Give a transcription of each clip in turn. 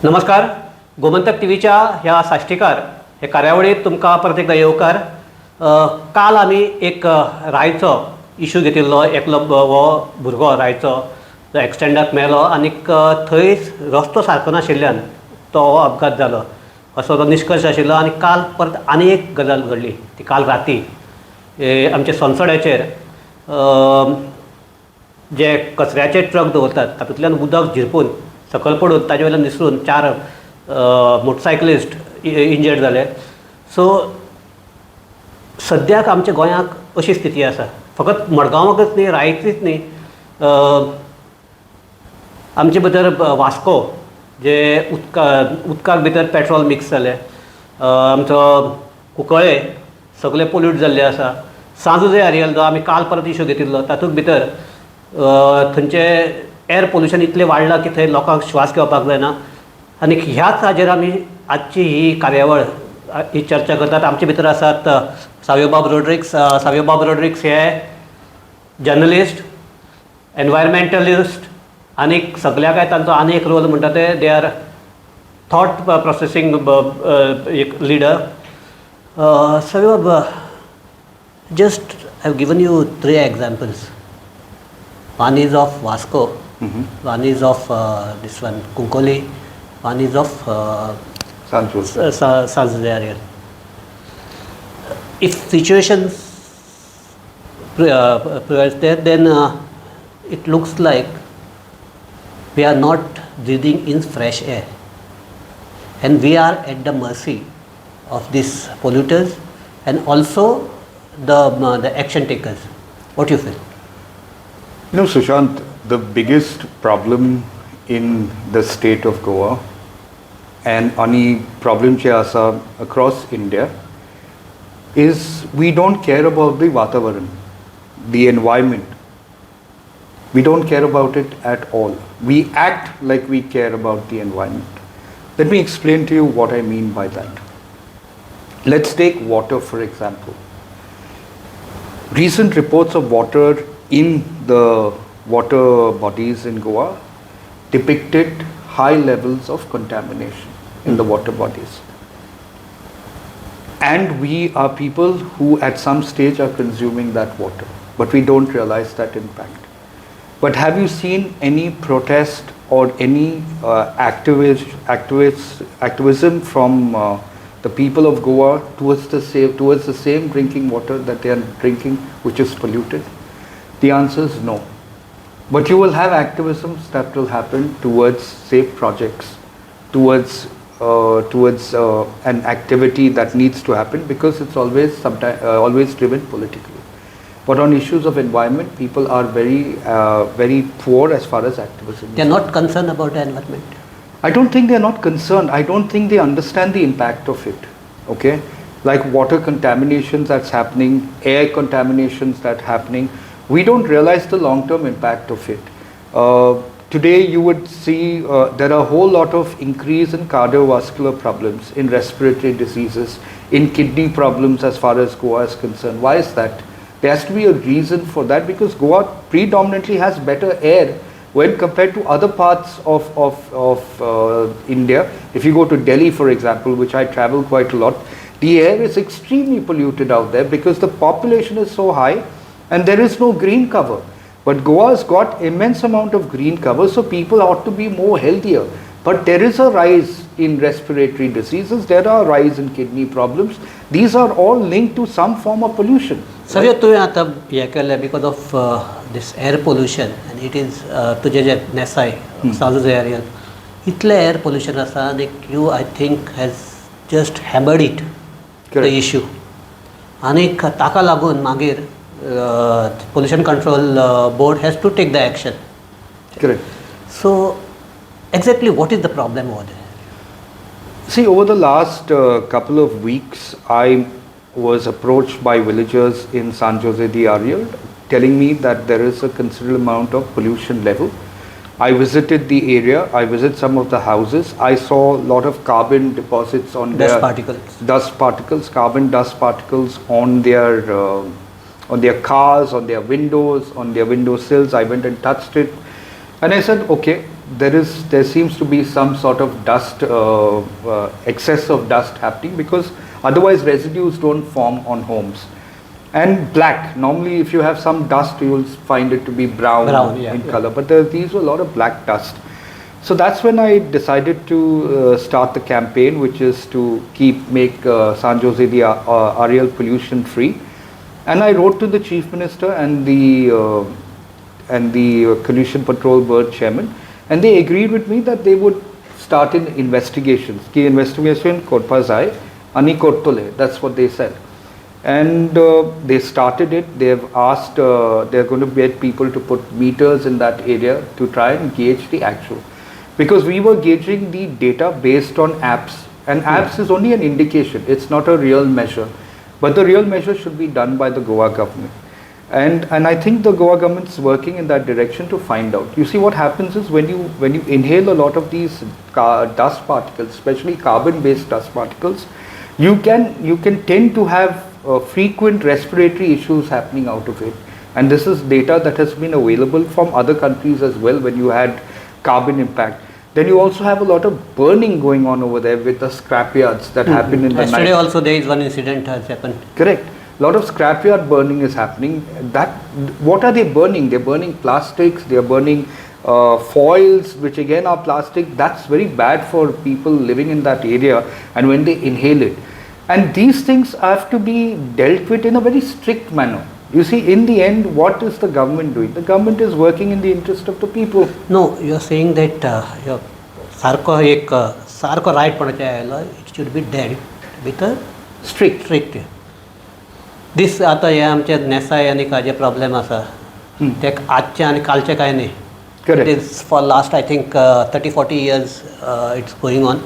नमस्कार. गोमंतक टीव्हीच्या ह्या साश्टीकार हे कार्यावळीत तुमकां परत एकदा येवकार. काल आमी एक रायचो इशू घेतिल्लो. एकलो हो भुरगो रायचो जो एक्सिडेंटाक मेलो आनीक थंय रस्तो सारको नाशिल्ल्यान तो हो अपघात जालो असो तो निश्कर्श आशिल्लो. आनी काल परत आनी एक गजाल घडली ती काल राती आमचे संसड्याचेर जे कचऱ्याचे ट्रक दवरतात तातूंतल्यान उदक झिरपून सकयल पडून ताजे वयल्यान निसरून 4 मोटरसायकलिस्ट इंजर्ड जाले. सो सद्याक आमच्या गोंयाक अशी स्थिती आसा. फकत मडगांवाकच न्ही, रायचीच न्ही, आमचे भितर वास्को जे उदकाक भितर पेट्रोल मिक्स जालें, आमचो कुंकळे सगळे पोल्यूट जाल्ले आसा. सांजुजे एरियल जो आमी काल परत इशू घेतिल्लो तातूंत भितर थंयचे एअर पोल्यूशन इतलें वाडलां की थंय लोकांक श्वास घेवपाक जायना. आनी ह्याच हाजेर आमी आजची ही कार्यावळ ही चर्चा करतात. आमचे भितर आसात सावियोबाब रोड्रिक्स हे जर्नलिस्ट, एनवायरमेंटलिस्ट आनीक सगळ्याक तांचो आनी एक रोल म्हणटा ते दे आर थॉट प्रोसेसिंग एक leader. सावियोबाब, just I have given you 3 examples. One is of Vasco, one is of this one Kunkoli, one is of Sanjay area. If situations prevails there, then it looks like we are not breathing in fresh air, and we are at the mercy of these polluters and also the action takers. What do you feel? You know, Sushant, the biggest problem in the state of Goa and any problem che asa across India is we don't care about the vatavaran, the environment. We don't care about it at all. We act like we care about the environment. Let me explain to you what I mean by that. Let's take water for example. Recent reports of water in the water bodies in Goa depicted high levels of contamination in the water bodies. And we are people who at some stage are consuming that water, but we don't realize that impact. But have you seen any protest or any activism from the people of Goa towards the same drinking water that they are drinking, which is polluted? The answer is no. But you will have activisms that will happen towards safe projects, towards an activity that needs to happen because it's always driven politically. But on issues of environment, people are very poor as far as activism. They are not concerned about the environment. I don't think they are not concerned. I don't think they understand the impact of it. Okay, like water contaminations that's happening, air contaminations that's happening. We don't realize the long-term impact of it. Today you would see there are a whole lot of increase in cardiovascular problems, in respiratory diseases, in kidney problems as far as Goa is concerned. Why is that? There has to be a reason for that because Goa predominantly has better air when compared to other parts of India. If you go to Delhi, for example, which I travel quite a lot, the air is extremely polluted out there because the population is so high and there is no green cover. But Goa has got immense amount of green cover, so people ought to be more healthier. But there is a rise in respiratory diseases, there are a rise in kidney problems. These are all linked to some form of pollution. Sir तुवें आतां हें केलें because of this air pollution आनी it is तुजें जें नेसाय साऊथ एरियन इतलें एअर पोल्युशन आसा आनी you I think has just hammered it the issue आनीक ताका लागून मागीर pollution control board has to take the action. Correct. So exactly what is the problem over there? See, over the last couple of weeks, I was approached by villagers in San Jose de Ariel telling me that there is a considerable amount of pollution level. I visited the area, I visited some of the houses, I saw a lot of carbon deposits on carbon dust particles on their cars, on their windows, on their window sills. I went and touched it and I said, okay, there seems to be some sort of dust, excess of dust happening, because otherwise residues don't form on homes. And black, normally if you have some dust, you will find it to be brown in color, but these were a lot of black dust. So that's when I decided to start the campaign, which is to make San Jose the Ariel pollution free. And I wrote to the Chief Minister and the Pollution Control Board Chairman, and they agreed with me that they would start in investigations. Ki investigation korpa jai, ani kortole. That's what they said. And they started it. They have asked, they're going to get people to put meters in that area to try and gauge the actual. Because we were gauging the data based on apps, and apps is only an indication. It's not a real measure. But the real measure should be done by the Goa government. And I think the Goa government is working in that direction to find out. You see, what happens is when you inhale a lot of these dust particles, especially carbon-based dust particles, you can tend to have frequent respiratory issues happening out of it. And this is data that has been available from other countries as well when you had carbon impact. Then you also have a lot of burning going on over there with the scrapyards that happen in the night. Yesterday also there is one incident has happened. Correct. A lot of scrapyard burning is happening. What are they burning? They're burning plastics, they're burning foils, which again are plastic. That's very bad for people living in that area, and when they inhale it. And these things have to be dealt with in a very strict manner. You see, in the end, what is the government doing? The government is working in the interest of the people. No, you are saying that सारको right पडचे आयलो, it should be dealt with a strict. This आता हे आमचे नेसाय आनी काजे problem आसा ते आजचे आनी कालचे काय न्ही. Correct. It is for last I think 30-40 years it's going on.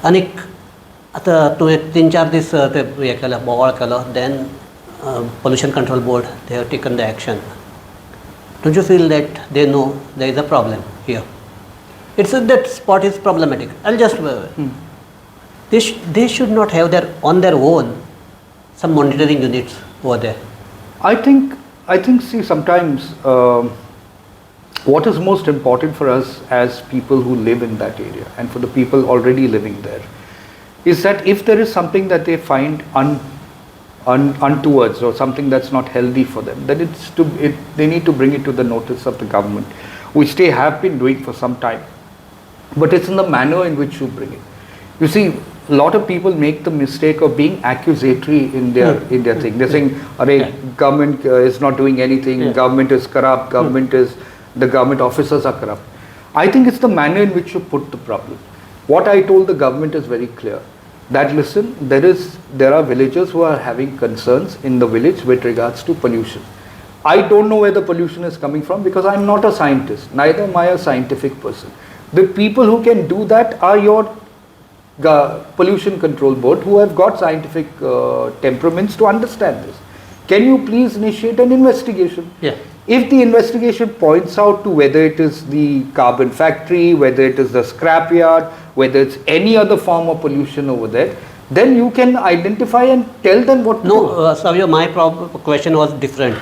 आनीक आता तुवें 3-4 दीस ते हे केलो बोवाळ केलो, then Pollution Control Board, they have taken the action. Don't you feel that they know there is a problem here? It's that spot is problematic. I'll just they should not have on their own some monitoring units over there. I think see, sometimes what is most important for us as people who live in that area and for the people already living there is that if there is something that they find untowards or something that's not healthy for them, then they need to bring it to the notice of the government, which they have been doing for some time. But it's in the manner in which you bring it. You see, a lot of people make the mistake of being accusatory in their thing. They're saying, government is not doing anything, government is corrupt, the government officers are corrupt. I think it's the manner in which you put the problem. What I told the government is very clear. That listen, there are villagers who are having concerns in the village with regards to pollution. I don't know where the pollution is coming from because I'm not a scientist, neither am I a scientific person. The people who can do that are your Pollution Control Board, who have got scientific temperaments to understand this. Can you please initiate an investigation? Yeah. If the investigation points out to whether it is the carbon factory, whether it is the scrapyard, whether it's any other form of pollution over there, then you can identify and tell them what to do. No, Savio, my question was different.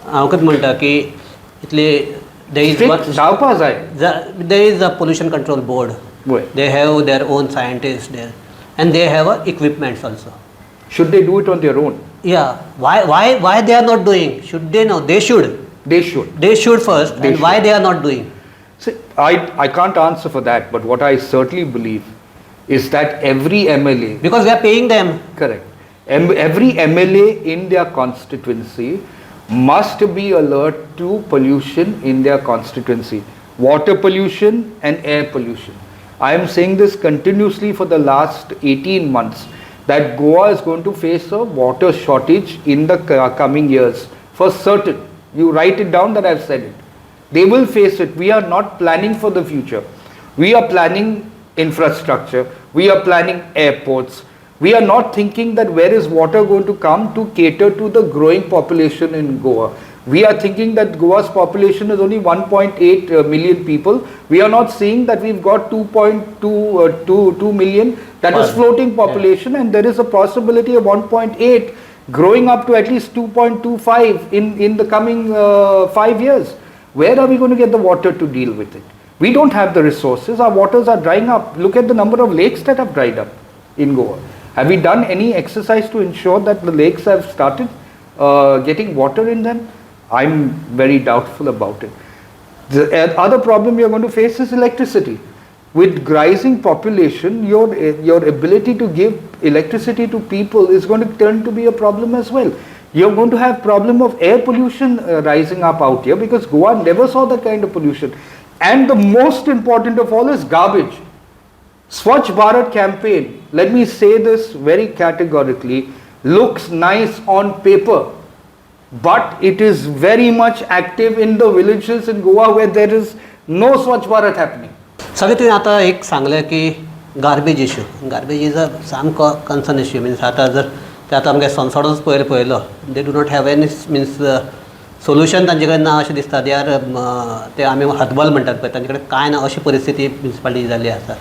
Ankit म्हणता की इतले there is a pollution control board. Right. They have their own scientists there, and they have equipments also. Should they do it on their own? Yeah. Why they are not doing? Should they know? They should. They should. They should first. And why they are not doing? See, I can't answer for that, but what I certainly believe is that every MLA... Because we are paying them. Correct. Every MLA in their constituency must be alert to pollution in their constituency. Water pollution and air pollution. I am saying this continuously for the last 18 months, that Goa is going to face a water shortage in the coming years. For certain. You write it down that I have said it. They will face it. We are not planning for the future. We are planning infrastructure. We are planning airports. We are not thinking that where is water going to come to cater to the growing population in Goa. We are thinking that Goa's population is only 1.8 million people. We are not seeing that we've got 2.2 million. That is floating population, and there is a possibility of 1.8 growing up to at least 2.25 in the coming 5 years. Where are we going to get the water to deal with it? We don't have the resources. Our waters are drying up. Look at the number of lakes that have dried up in Goa. Have we done any exercise to ensure that the lakes have started getting water in them? I'm very doubtful about it. The other problem you're going to face is electricity. With rising population, your ability to give electricity to people is going to turn to be a problem as well. You're going to have problem of air pollution rising up out here, because Goa never saw that kind of pollution. And the most important of all is garbage. Swachh Bharat campaign, let me say this very categorically, looks nice on paper, but it is very much active in the villages in Goa where there is no Swachh Bharat happening. सगळे तुवें आतां एक सांगलें की garbage is a सामको concern issue. Mince आतां जर ते आतां आमगे संसदूच पळयलो they do not have any mince solution तांचे कडेन ना अशें दिसता. दे आर ते आमी हतबल म्हणटात पळय, तांचे कडेन कांय ना अशी परिस्थिती म्युनिसिपालिटी जाल्ली आसा.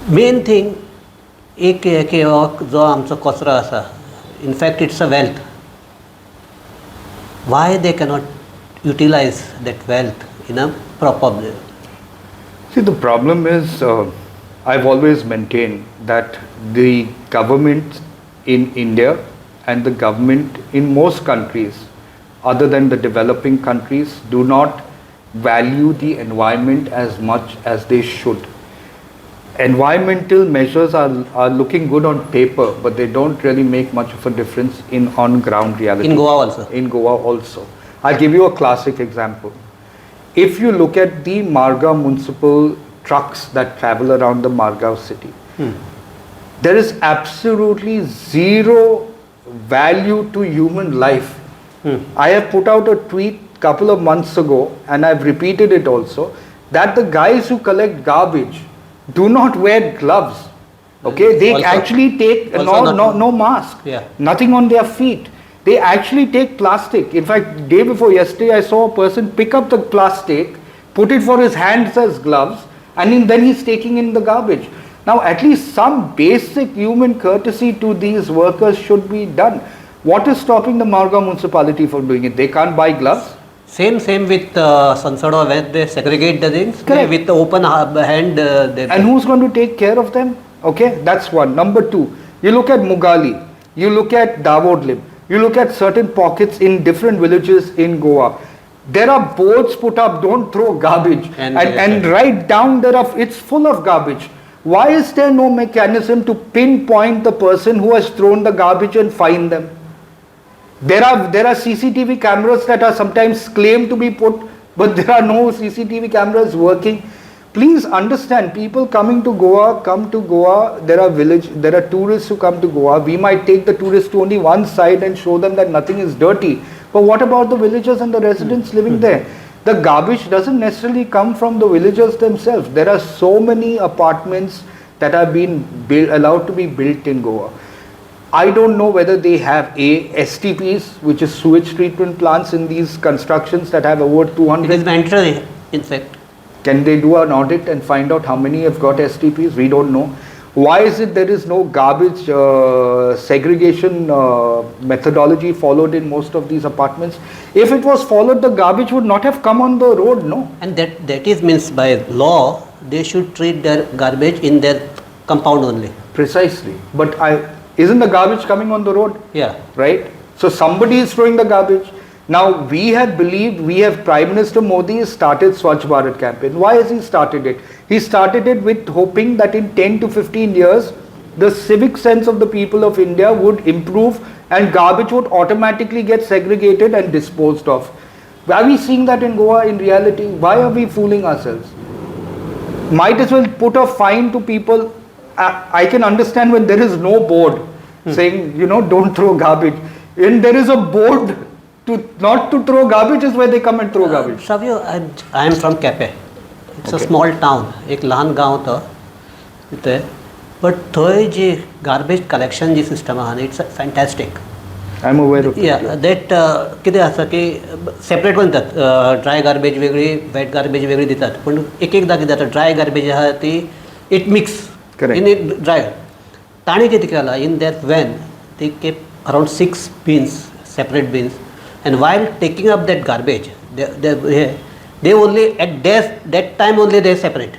मेन थींग एक जो आमचो कचरो आसा, in fact it's a wealth. Y they cannot utilise that wealth in a proper way? See, the problem is, I've always maintained that the government in India and the government in most countries, other than the developing countries, do not value the environment as much as they should. Environmental measures are looking good on paper, but they don't really make much of a difference in on-ground reality. In Goa also? In Goa also. I'll give you a classic example. If you look at the Margao municipal trucks that travel around the Margao city, there is absolutely zero value to human life. I have put out a tweet couple of months ago, and I've repeated it also, that the guys who collect garbage do not wear gloves. Okay, they also, actually take no mask, Yeah. nothing on their feet. They actually take plastic. In fact, day before yesterday, I saw a person pick up the plastic, put it for his hands as gloves, and then he's taking in the garbage. Now, at least some basic human courtesy to these workers should be done. What is stopping the Margao municipality from doing it? They can't buy gloves. Same with Sansada, where they segregate the things. Correct. With the open hand. And who's going to take care of them? Okay, that's one. Number two, you look at Mugali, you look at Davodlim, you look at certain pockets in different villages in Goa. There are boards put up, don't throw garbage. And right down there, it's full of garbage. Why is there no mechanism to pinpoint the person who has thrown the garbage and fine them? There are CCTV cameras that are sometimes claimed to be put, but there are no CCTV cameras working. Please understand, people coming to Goa, come to Goa, there are tourists who come to Goa. We might take the tourists to only one side and show them that nothing is dirty. But what about the villagers and the residents living there? The garbage doesn't necessarily come from the villagers themselves. There are so many apartments that have been allowed to be built in Goa. I don't know whether they have STPs, which is sewage treatment plants, in these constructions that have over 200. It is mandatory, in fact. Can they do an audit and find out how many have got STPs? We don't know. Why is it there is no garbage segregation methodology followed in most of these apartments? If it was followed, the garbage would not have come on the road, no? And that is means by law, they should treat their garbage in their compound only. Precisely. But isn't the garbage coming on the road? Yeah. Right? So somebody is throwing the garbage. Now, we have Prime Minister Modi started Swachh Bharat campaign. Why has he started it? He started it with hoping that in 10 to 15 years, the civic sense of the people of India would improve and garbage would automatically get segregated and disposed of. Are we seeing that in Goa in reality? Why are we fooling ourselves? Might as well put a fine to people. I can understand when there is no board saying, don't throw garbage. When there is a board not to throw garbage is where they come and throw garbage. Savio, I am from Kepe. It's a small town. एक लहान गांव तो इथे. But थंय जी garbage collection जी system आहा, it's fantastic. I'm aware of it. Yeah, that कितें आसा की separate पण दितात. Dry garbage वेगळी, wet garbage वेगळी दितात. पण एकदा कितें जाता, dry garbage आहा ती it mix. Correct. In it dry. ताणी कितें केला, in that van they kept around 6 bins, separate bins. And while taking up that garbage, They only at that time only they separate.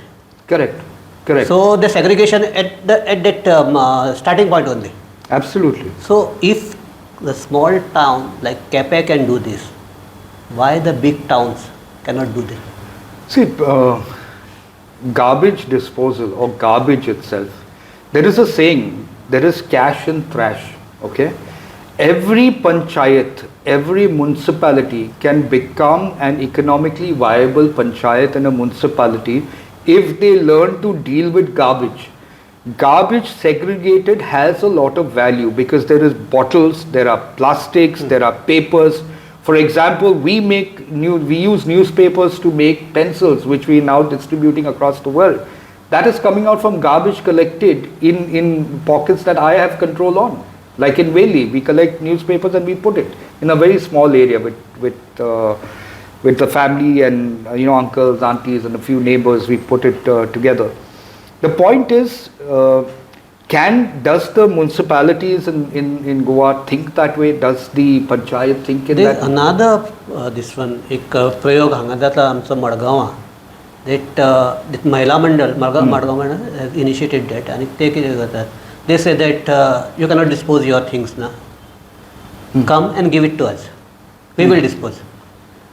Correct. Correct. So the segregation at that starting point only. Absolutely. So if the small town like Kepe can do this, why the big towns cannot do this? See, garbage disposal or garbage itself, there is a saying, there is cash and trash, okay? Every panchayat, every municipality can become an economically viable panchayat and a municipality if they learn to deal with garbage. Garbage segregated has a lot of value because there is bottles, there are plastics, there are papers. For example, we use newspapers to make pencils, which we are now distributing across the world. That is coming out from garbage collected in pockets that I have control on. Like in Veli, we collect newspapers and we put it in a very small area with the family and uncles, aunties, and a few neighbors. We put it together. The point is, does the municipalities in Goa think that way? Does the panchayat think in that way? Another this one, एक प्रयोग हांगा जाता आमचो मडगांवां, that महिला मंडळ मडगांव मंडळ has initiated that, and ते कितें करतात? They say that you cannot dispose your things now. Come and give it to us. We will dispose.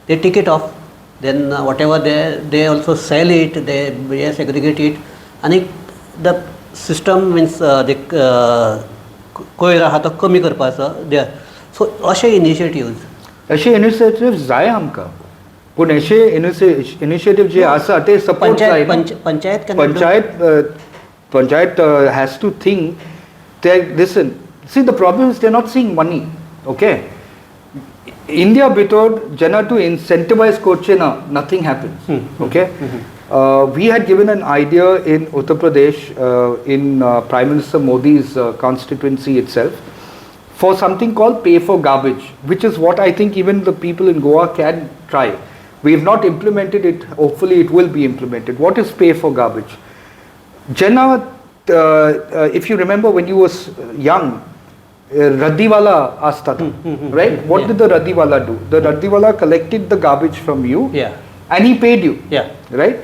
They take it off. Then whatever they also sell it. They segregate it. And the system means the कोयर आहा तो कमी करपाचो there. So अशे initiatives. अशे initiatives जाय आमकां. पूण अशे initiative जे आसा ते support जाय. Panchayat has to think that, listen, see, the problem is they're not seeing money, okay? India bithor jana to incentivize koche na, nothing happens, okay? We had given an idea in Uttar Pradesh, in Prime Minister Modi's constituency itself, for something called pay for garbage, which is what I think even the people in Goa can try. We have not implemented it, hopefully it will be implemented. What is pay for garbage? Jana, if you remember when you was young, Raddiwala asta tha, right? What did the Raddiwala do? The Raddiwala collected the garbage from you, and he paid you, right?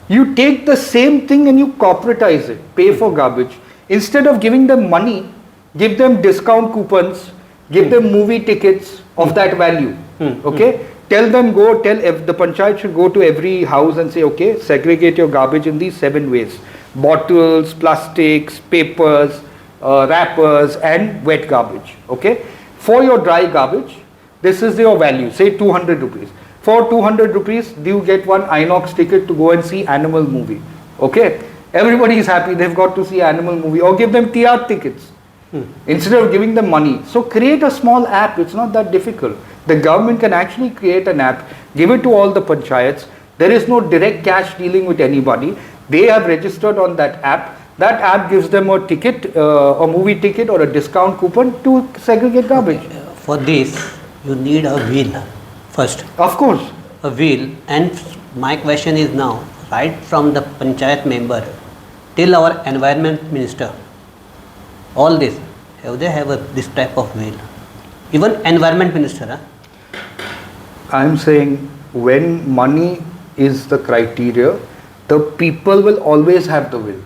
You take the same thing and you corporatize it, pay for garbage. Instead of giving them money, give them discount coupons, give them movie tickets of that value, okay? Tell if the panchayat should go to every house and say, okay, segregate your garbage in these 7 ways. Bottles, plastics, papers, wrappers, and wet garbage, okay? For your dry garbage, this is your value, say 200 rupees. For 200 rupees, you get one Inox ticket to go and see animal movie, okay? Everybody is happy, they've got to see animal movie, or give them TR tickets instead of giving them money. So create a small app, it's not that difficult. The government can actually create an app, give it to all the panchayats. There is no direct cash dealing with anybody. They have registered on that app. That app gives them a ticket, a movie ticket or a discount coupon to segregate garbage. For this, you need a wheel first. Of course. A wheel. And my question is now, right from the panchayat member till our environment minister, all this, have they have this type of wheel? Even environment minister, I am saying when money is the criteria, the people will always have the will.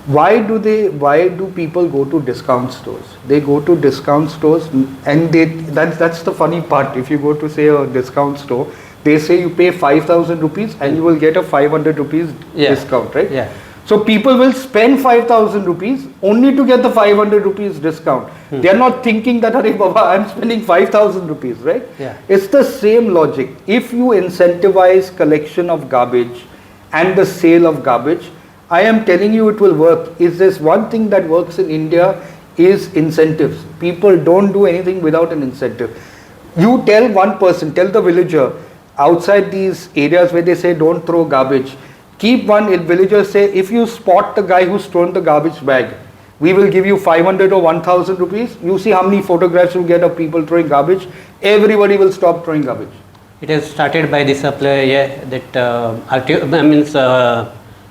Why do people go to discount stores? They go to discount stores and that's the funny part. If you go to say a discount store, they say you pay 5,000 rupees and you will get a 500 rupees discount, right? Yeah. So people will spend 5,000 rupees only to get the 500 rupees discount. They are not thinking that, Hare Baba, I am spending 5,000 rupees, right? Yeah. It's the same logic. If you incentivize collection of garbage and the sale of garbage, I am telling you it will work. Is this one thing that works in India is incentives. People don't do anything without an incentive. You tell one person, tell the villager outside these areas where they say don't throw garbage, keep one villager say, if you spot the guy who's thrown the garbage bag, we will give you 500 or 1,000 rupees. You see how many photographs you get of people throwing garbage. Everybody will stop throwing garbage. It has started by this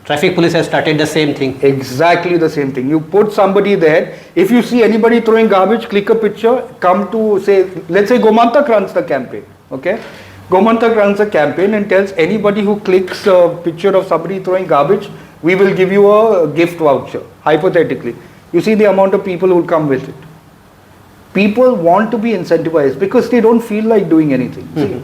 traffic police has started the same thing. Exactly the same thing. You put somebody there. If you see anybody throwing garbage, click a picture, come to say, let's say Gomantak runs the campaign. Okay. Gomantak runs a campaign and tells anybody who clicks a picture of somebody throwing garbage, we will give you a gift voucher, hypothetically. You see the amount of people who will come with it. People want to be incentivized because they don't feel like doing anything. See,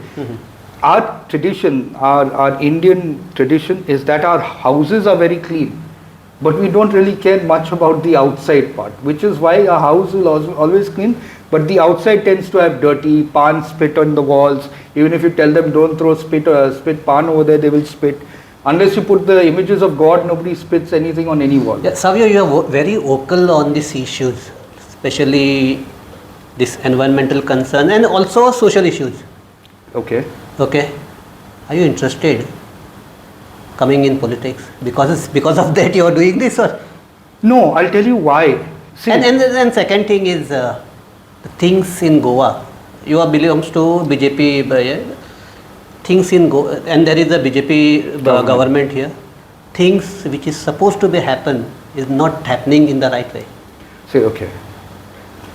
our tradition, our Indian tradition is that our houses are very clean, but we don't really care much about the outside part, which is why a house will always clean, but the outside tends to have dirty, pan spit on the walls. Even if you tell them don't throw spit pan over there, they will spit. Unless you put the images of God, nobody spits anything on any wall. Yeah, Savio, you are very vocal on these issues, especially this environmental concern and also social issues. Okay. Okay. Are you interested coming in politics? Because of that you are doing this, or? No, I'll tell you why. See, And second thing is the things in Goa. You are belongs to BJP. Things in Goa, and there is a BJP government here. Things which is supposed to be happen is not happening in the right way. say, okay.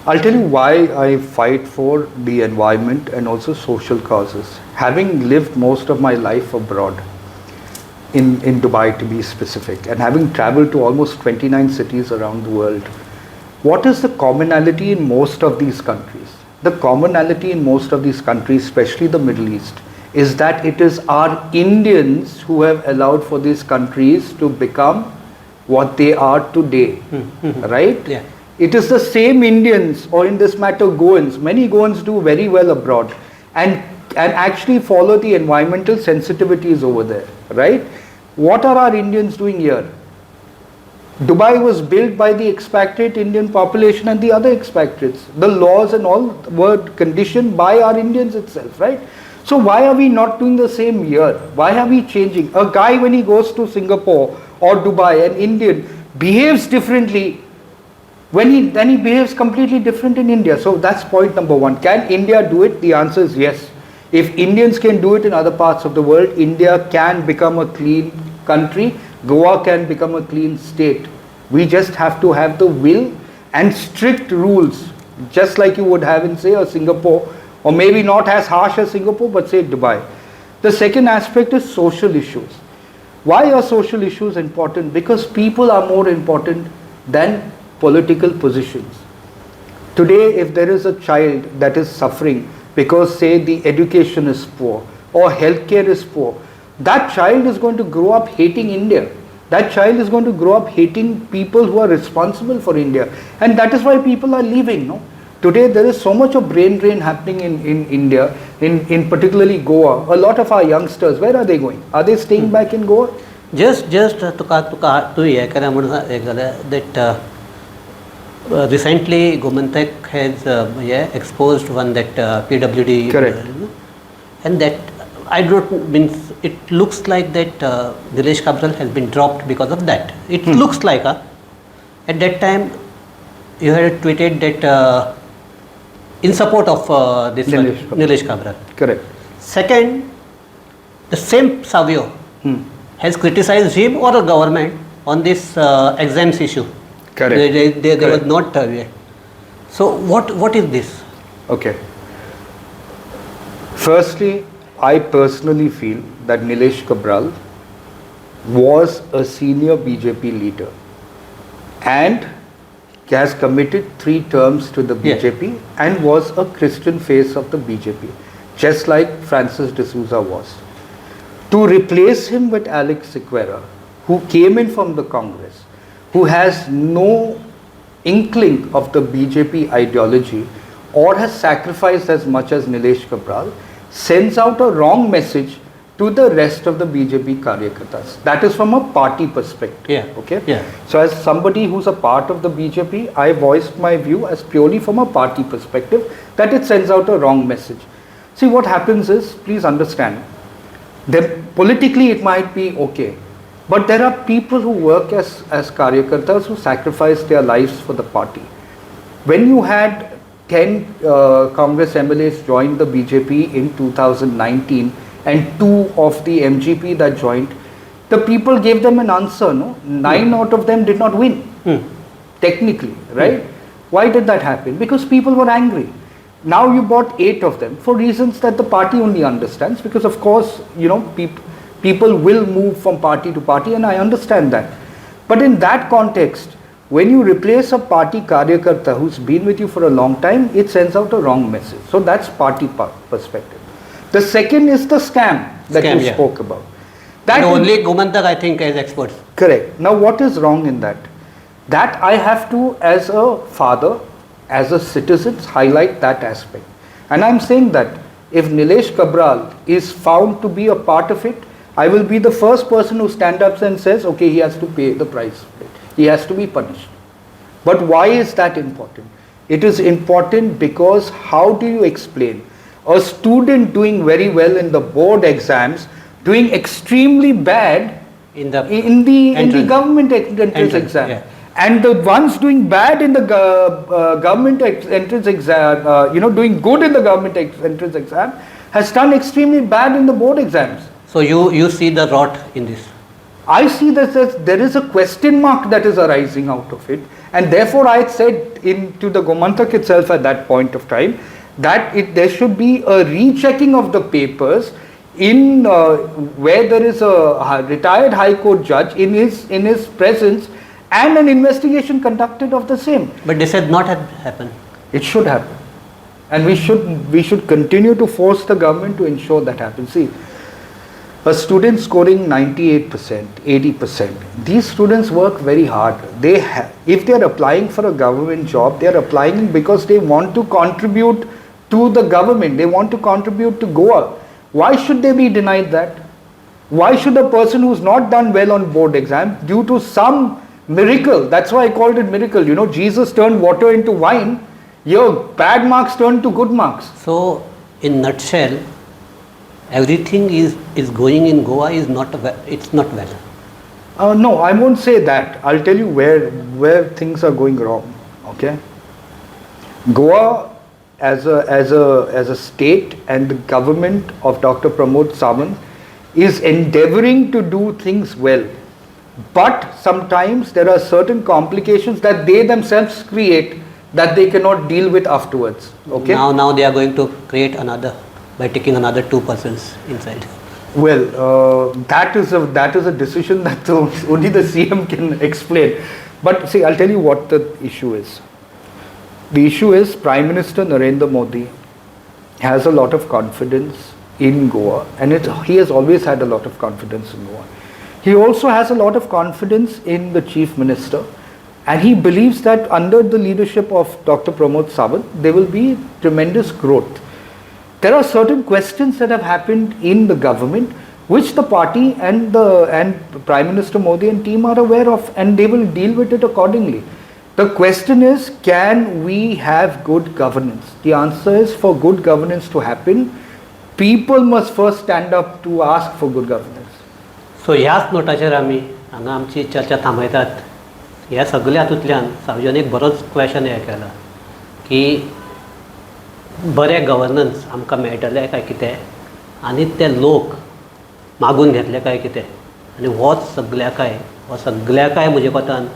I'll tell you why I fight for the environment and also social causes. Having lived most of my life abroad, in Dubai to be specific, and having traveled to almost 29 cities around the world, what is the commonality in most of these countries? The commonality in most of these countries, especially the Middle East, is that it is our Indians who have allowed for these countries to become what they are today, right? Yeah. It is the same Indians, or in this matter Goans. Many Goans do very well abroad and actually follow the environmental sensitivities over there, right? What are our Indians doing here? Dubai was built by the expatriate Indian population and the other expatriates. The laws and all were conditioned by our Indians itself, right? So why are we not doing the same here? Why are we changing? A guy, when he goes to Singapore or Dubai, an Indian, behaves differently then he behaves completely different in India. So that's point number one. Can India do it? The answer is yes. If Indians can do it in other parts of the world, India can become a clean country. Goa can become a clean state. We just have to have the will and strict rules, just like you would have in, say, a Singapore, or maybe not as harsh as Singapore, but say Dubai. The second aspect is social issues. Why are social issues important? Because people are more important than political positions. Today, if there is a child that is suffering because, say, the education is poor or healthcare is poor, that child is going to grow up hating India. That child is going to grow up hating people who are responsible for India. And that is why people are leaving. No? Today, there is so much of brain drain happening in India, in particularly Goa. A lot of our youngsters, where are they going? Are they staying back in Goa? Just that recently Gomantak has exposed one that PWD. Correct. And that I don't mean, it looks like that Nilesh Cabral has been dropped because of that. It looks like at that time you had tweeted that in support of this Nilesh Cabral. Correct. Second, the same Savio has criticized him or the government on this exams issue. Correct. They were not so what is this? Okay. Firstly, I personally feel that Nilesh Cabral was a senior BJP leader and has committed 3 terms to the BJP and was a Christian face of the BJP, just like Francis D'Souza was. To replace him with Alex Sequeira, who came in from the Congress, who has no inkling of the BJP ideology or has sacrificed as much as Nilesh Cabral, sends out a wrong message to the rest of the BJP Karyakartas. That is from a party perspective. Yeah. Okay? Yeah. So as somebody who's a part of the BJP, I voiced my view as purely from a party perspective that it sends out a wrong message. See, what happens is, please understand, that politically it might be okay, but there are people who work as Karyakartas who sacrifice their lives for the party. When you had 10 Congress MLAs joined the BJP in 2019 and 2 of the MGP that joined, the people gave them an answer, no? 9 out of them did not win, technically, right? Why did that happen? Because people were angry. Now you bought 8 of them for reasons that the party only understands, because of course, people will move from party to party, and I understand that. But in that context, when you replace a party karyakarta who's been with you for a long time, it sends out a wrong message. So that's party perspective. The second is the scam that you spoke about. That only Gomantak, I think, as experts. Correct. Now what is wrong in that? That I have to, as a father, as a citizen, highlight that aspect. And I'm saying that if Nilesh Kabral is found to be a part of it, I will be the first person who stands up and says, okay, he has to pay the price. He has to be punished. But why is that important? It is important because how do you explain a student doing very well in the board exams, doing extremely bad in the government entrance exam? Yeah. And the ones doing bad in the government entrance exam, doing good in the government entrance exam, has done extremely bad in the board exams. So you see the rot in this? I see that there is a question mark that is arising out of it, and therefore I had said to the Gomantak itself at that point of time that there should be a rechecking of the papers in where there is a retired High Court judge in his presence, and an investigation conducted of the same. But this has not happened. It should happen, and we should continue to force the government to ensure that happens. See, a student scoring 98%, 80%, these students work very hard. If they are applying for a government job, they are applying because they want to contribute to the government. They want to contribute to Goa. Why should they be denied that? Why should a person who's not done well on board exam due to some miracle, that's why I called it miracle, Jesus turned water into wine, your bad marks turned to good marks. So, in nutshell, everything is going in Goa is not well. It's not well. No, I won't say that. I'll tell you where things are going wrong. Okay, Goa as a state and the government of Dr. Pramod Sawant is endeavoring to do things well, but sometimes there are certain complications that they themselves create that they cannot deal with afterwards. Okay. Now they are going to create another by taking another 2 persons inside. Well, that is a decision that only the CM can explain. But see, I'll tell you what the issue is. The issue is Prime Minister Narendra Modi has a lot of confidence in Goa, and he has always had a lot of confidence in Goa. He also has a lot of confidence in the Chief Minister, and he believes that under the leadership of Dr. Pramod Sawant, there will be tremendous growth. There are certain questions that have happened in the government which the party and Prime Minister Modi and team are aware of, and they will deal with it accordingly. The question is, can we have good governance? The answer is, for good governance to happen, people must first stand up to ask for good governance. So ह्याच नोटाचेर आमी हांगा आमची चर्चा थांबयतात. ह्या सगळ्या हातूंतल्यान सार्वजनीक बरोच क्वेशन हे केला की बरें गव्हर्नन्स आमकां मेळटलें काय कितें, आनी ते लोक मागून घेतले काय कितें, आनी हो सगळ्याकाय म्हजे कोतान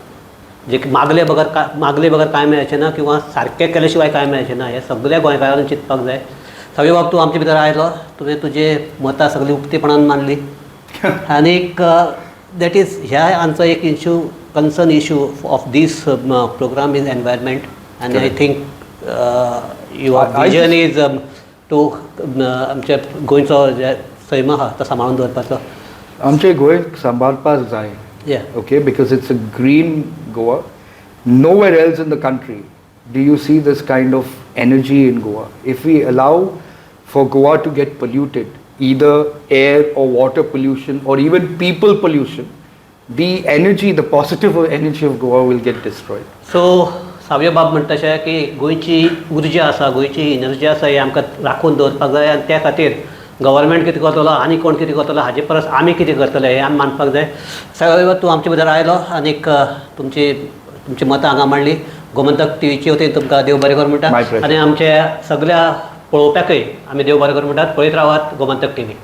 जे मागले बगर काय मेळचें ना, किंवा सारकें केले शिवाय काय मेळचें ना, हे सगळे गोंयकारांनी चिंतपाक जाय. सगळे बाब तूं आमचे भितर आयलो, तुवें तुजे मतां सगळीं उक्तीपणान मांडली, आनीक दॅट इज ह्या आमचो एक issue, concern issue of this program is environment, आनी I think your vision is to आमच्या गोंयचो जे सैम आहा तो सांबाळून दवरपाचो. आमचे गोंय सांबाळपाक जाय. Okay, because it's a green Goa. Nowhere else in the country do you see this kind of energy in Goa. If we allow for Goa to get polluted, either air or water pollution or even people pollution, the energy, the positive energy of Goa will get destroyed. So, सावय बाब म्हणटा अशें की गोंयची उर्जा आसा, गोंयची energy आसा, ही आमकां राखून दवरपाक जाय, आनी त्या खातीर गव्हर्मेंट कितें करतलो आनी कोण कितें करतलो हाजे परस आमी कितें करतले हें आमी मानपाक जाय. सगळे तूं आमचे भितर आयलो आनीक तुमची मतां हांगा मांडली. गोमंतक टीव्हीचे वतीन तुमकां देव बरें कर म्हणटा, आनी आमच्या सगळ्या पळोवप्याकय आमी देव बरें कर म्हणटात. पळयत रावात गोमंतक टीव्ही.